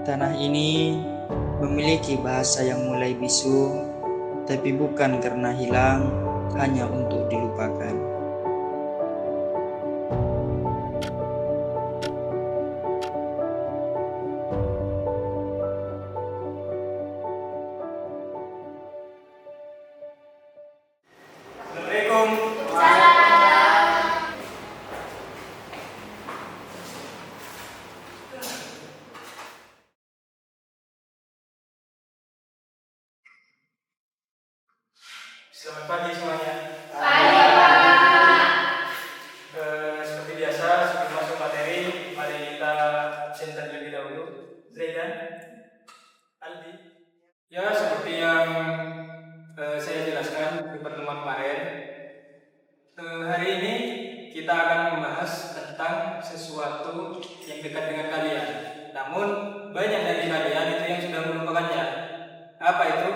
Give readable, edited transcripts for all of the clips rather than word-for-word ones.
Tanah ini memiliki bahasa yang mulai bisu, tapi bukan karena hilang, hanya untuk dilupakan. Assalamualaikum. Selamat pagi semuanya. Pagi, Pak. Seperti biasa, sebelum masuk materi, mari kita absen terlebih dahulu. Zaidan, Aldi. Ya, seperti yang saya jelaskan di pertemuan kemarin, hari ini kita akan membahas tentang sesuatu yang dekat dengan kalian. Namun, banyak dari kalian itu yang sudah melupakannya. Apa itu?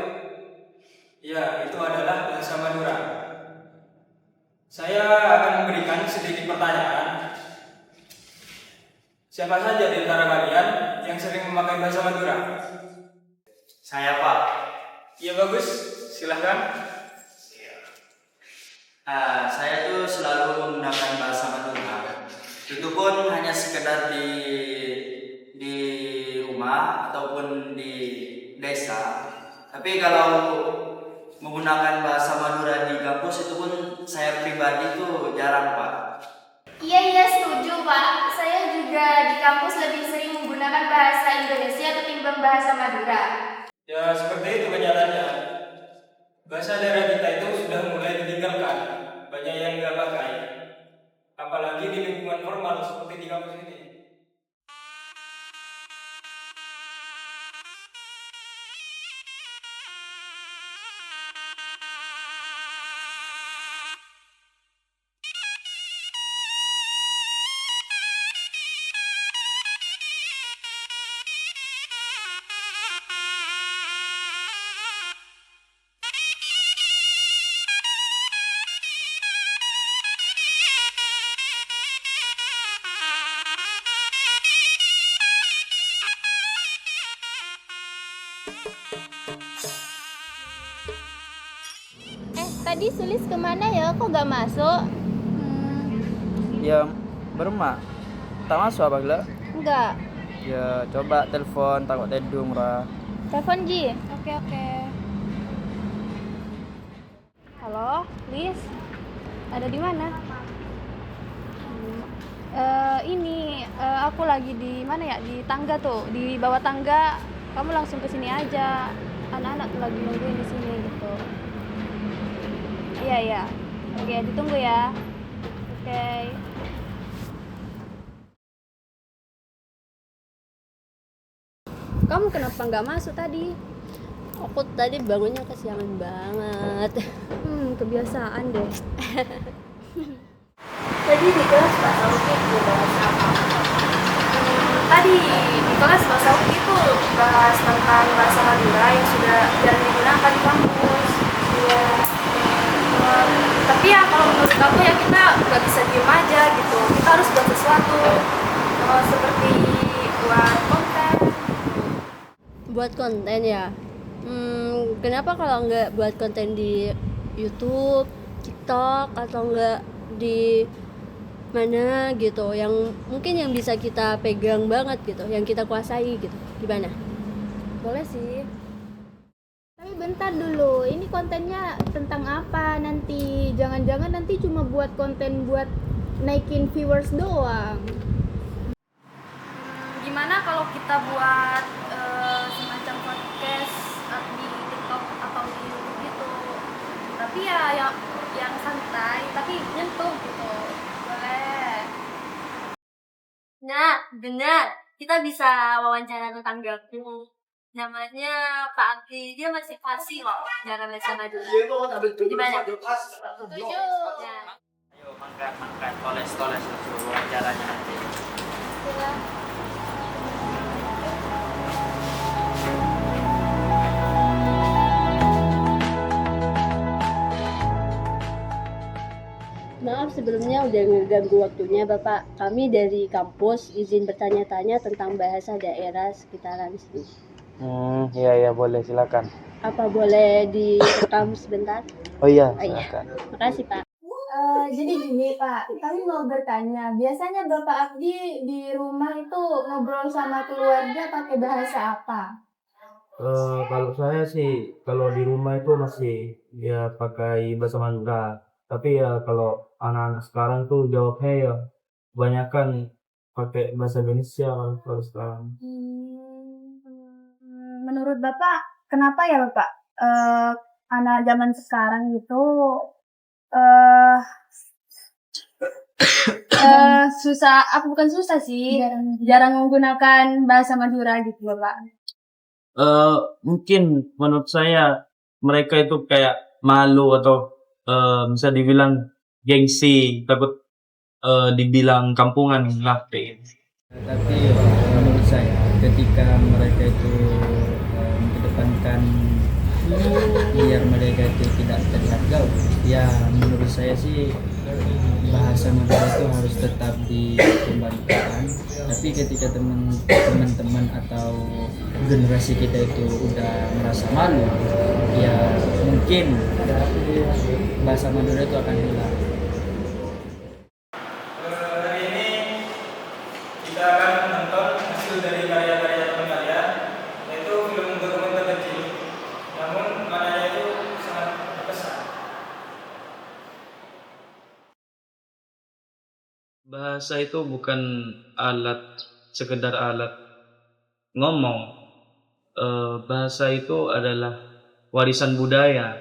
Ya, itu adalah bahasa Madura. Saya akan memberikan sedikit pertanyaan. Siapa saja di antara kalian yang sering memakai bahasa Madura? Saya, Pak. Ya bagus, silahkan. Saya tuh selalu menggunakan bahasa Madura. Itu pun hanya sekedar di rumah ataupun di desa. Tapi kalau menggunakan bahasa Madura di kampus itu pun saya pribadi tuh jarang, Pak. Iya, setuju, Pak. Saya juga di kampus lebih sering menggunakan bahasa Indonesia ketimbang bahasa Madura. Ya seperti itu kenyataannya. Bahasa daerah kita itu sudah mulai ditinggalkan. Banyak yang nggak pakai. Apalagi di lingkungan formal seperti di kampus ini. Tadi Sulis kemana ya? Kok gak masuk? Ya, bermak. Tak masuk apa gila? Enggak. Ya, coba telepon, takut tedung lah. Telepon Ji. Oke. Halo, Lis. Ada di mana? Aku lagi di mana ya? Di tangga tuh, di bawah tangga. Kamu langsung ke sini aja. Anak-anak tuh lagi nungguin di sini gitu. Iya. Oke, ditunggu ya. Oke. Kamu kenapa nggak masuk tadi? Aku tadi bangunnya kesiangan banget. Kebiasaan deh. Tadi di kelas Pak Sauki itu bahas apa? Tadi di kelas Pak Sauki itu bahas tentang bahasa Madura yang sudah jarang digunakan di kampus. Iya. Tapi ya kalau menurut aku ya kita nggak bisa diem aja gitu. Kita harus buat sesuatu seperti buat konten. Buat konten ya. Kenapa kalau nggak buat konten di YouTube, TikTok, atau nggak di mana gitu, yang mungkin yang bisa kita pegang banget gitu, yang kita kuasai gitu. Gimana? Boleh sih. Tapi bentar dulu, ini kontennya tentang apa nanti? Jangan-jangan nanti cuma buat konten buat naikin viewers doang. Gimana kalau kita buat semacam podcast di TikTok atau di YouTube gitu? Tapi ya yang santai, tapi nyentuh gitu. Boleh. Nah, benar. Kita bisa wawancara tetanggaku. Namanya Pak Angki. Dia masih fasih loh cara bahasa Madura. Gimana? Setuju. Ya. Ayo mangkat, toles wawancaranya nanti. Maaf maaf sebelumnya udah ngeganggu waktunya Bapak. Kami dari kampus izin bertanya-tanya tentang bahasa daerah sekitaran sini. Iya boleh silakan. Apa boleh direkam sebentar? Oh iya, Oh iya. silakan. Makasih Pak. Jadi gini Pak, kami mau bertanya, biasanya Bapak Abdi di rumah itu ngobrol sama keluarga pakai bahasa apa? Kalau saya sih, kalau di rumah itu masih ya pakai bahasa Madura. Tapi ya kalau anak-anak sekarang tuh jawabnya ya kebanyakan pakai bahasa Indonesia kalau sekarang. Menurut Bapak, kenapa ya Bapak anak zaman sekarang gitu eh susah, bukan susah sih, jarang menggunakan bahasa Madura gitu Bapak. Mungkin menurut saya mereka itu kayak malu atau bisa dibilang gengsi, takut dibilang kampungan lah kayak gitu. Tapi menurut saya ketika mereka itu mengedepankan biar mereka itu tidak terlihat gaul, ya menurut saya sih bahasa Madura itu harus tetap dikembalikan. Tapi ketika teman-teman atau generasi kita itu udah merasa malu, ya mungkin bahasa Madura itu akan hilang. Hari ini kita akan menonton hasil dari karya-karya teman kalian, yaitu film dokumenter kecil, namun maknanya itu sangat berkesan. Bahasa itu bukan sekedar alat ngomong. Bahasa itu adalah warisan budaya.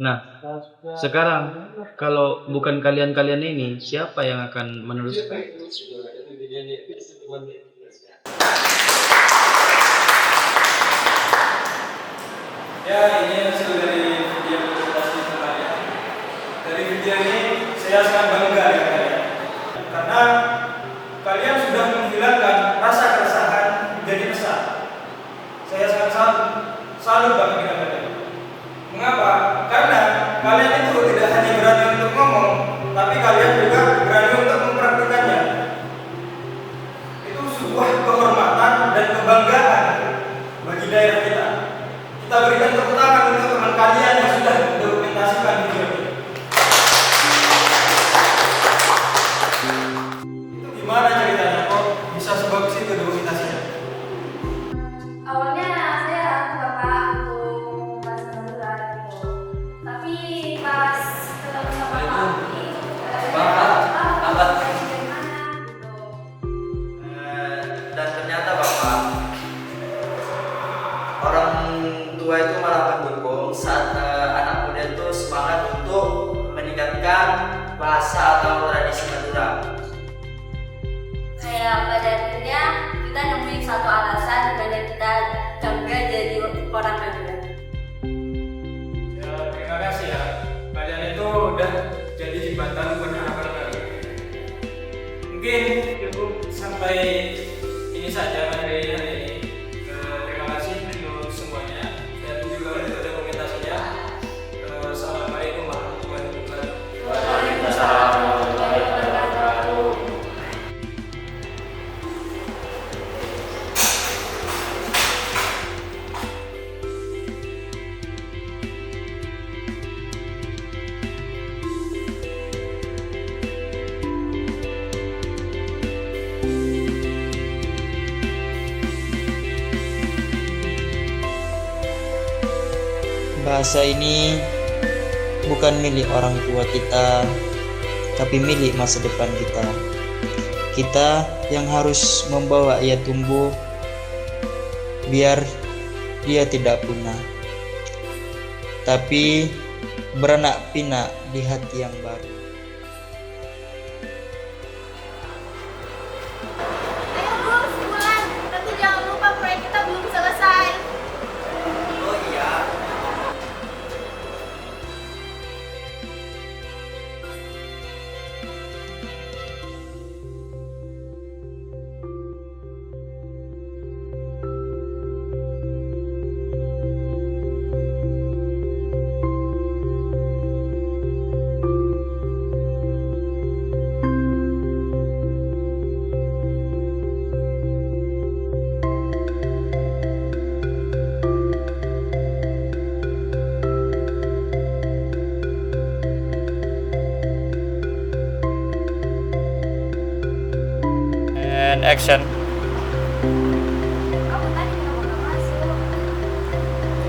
Nah, sekarang kalau bukan kalian-kalian ini, siapa yang akan meneruskan? Ya, ini hasil dari video presentasi kemarin. Dari video ini saya sangat bangga dengan kalian, karena kalian sudah menghilangkan rasa keresahan menjadi besar. Saya sangat salut banget dengan kalian. Mengapa? Karena kalian itu tidak hanya berani untuk ngomong, tapi kalian juga berani untuk mempraktikannya. Itu sebuah kehormatan dan kebanggaan bagi daerah kita. Kita berikan tepuk tangan untuk teman kalian yang sudah mendokumentasikan video ini. Itu gimana ceritanya kok bisa sebagus itu dokumentasinya? Awalnya saya ragu Bapak untuk bahasa Madura gitu. Tapi pas ketemu sama Pak Abdi, Bapak. dari mana gitu. Dan ternyata Bapak, orang tua itu malah mendukung saat anak muda itu semangat untuk meningkatkan bahasa atau tradisi Madura. Kayak pada akhirnya kita nemuin satu alasan dimana kita bangga jadi orang Madura. Ya, terima kasih ya. Kalian itu udah jadi jembatan buat anak-anak kalian. Mungkin cukup sampai ini saja materi hari ini. Terima kasih untuk semuanya dan juga untuk dokumentasinya. Assalamualaikum warahmatullahi wabarakatuh. Waalaikumsalam warahmatullahi wabarakatuh. Bahasa ini bukan milik orang tua kita, tapi milik masa depan kita. Kita yang harus membawa ia tumbuh, biar dia tidak punah, tapi beranak pinak di hati yang baru. Ayo Bu, sebulan, tapi jangan lupa proyek kita belum selesai. Oh iya. action. Kamu tadi kenapa nggak masuk?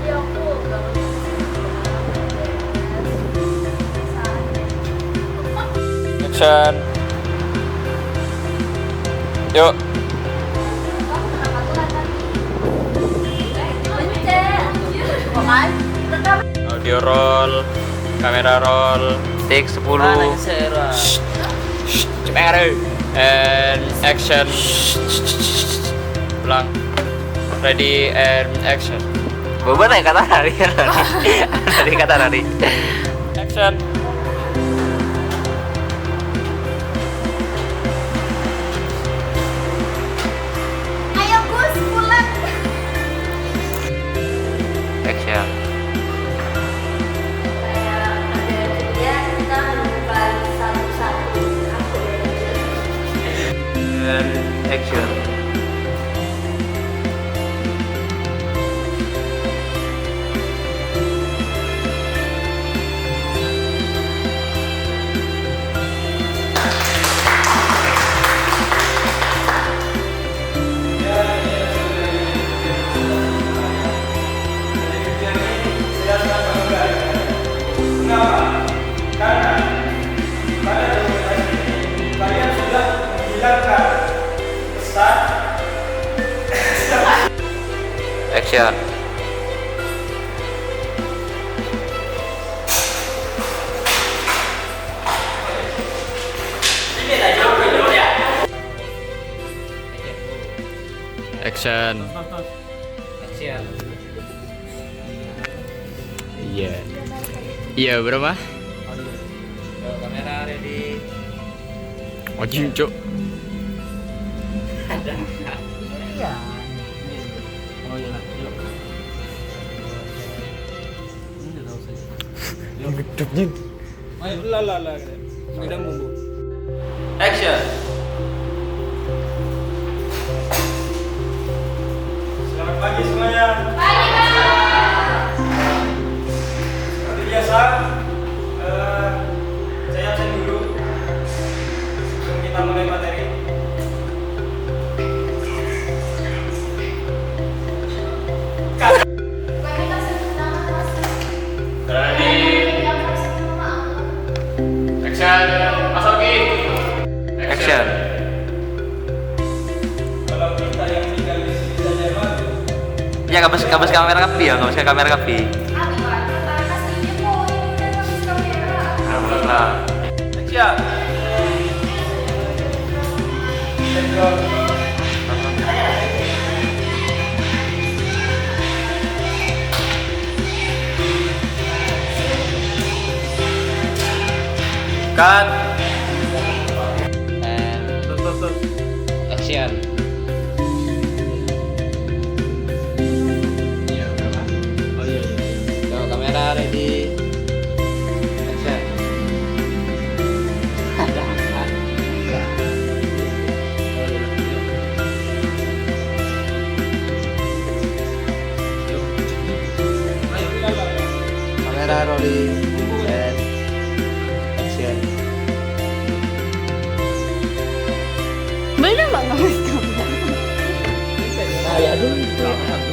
Iya aku gak Action. Yuk. Kamu kenapa telat tadi? Audio roll, kamera roll, take 10. Cepat and action. Ulang. Ready and action. Beban ya kata hari. Tadi kata hari. Action. Ayo Gus pulang. Action. kayak ada kejadian kita menemukan satu-satu And action. Action. Action. Iya. Iya, berapa? Kamera ready. Anjing, Cuk. Oh iya lah, yuk. Ini udah tahu saja. Ayo, lah. Sudah bumbu. Action. Selamat pagi semuanya. Seperti biasa, saya absen dulu sebelum kita mulai materi. Bukan kita sebut nama Mas. Ready, Yang harus nama aku. action, masuki. Action. Kalau kita yang tinggal di sini saja bagus. Ya kabus kamera kapi ya, kabus kamera kapi. Abi kan antara kasihnya mau ini dan habis kamera. Nah. Action. Cut. And action. Iya, berapa? Oh iya. Go, kamera ready. Action. Kamera rolling. And action. bener banget kamera Kayak dulu.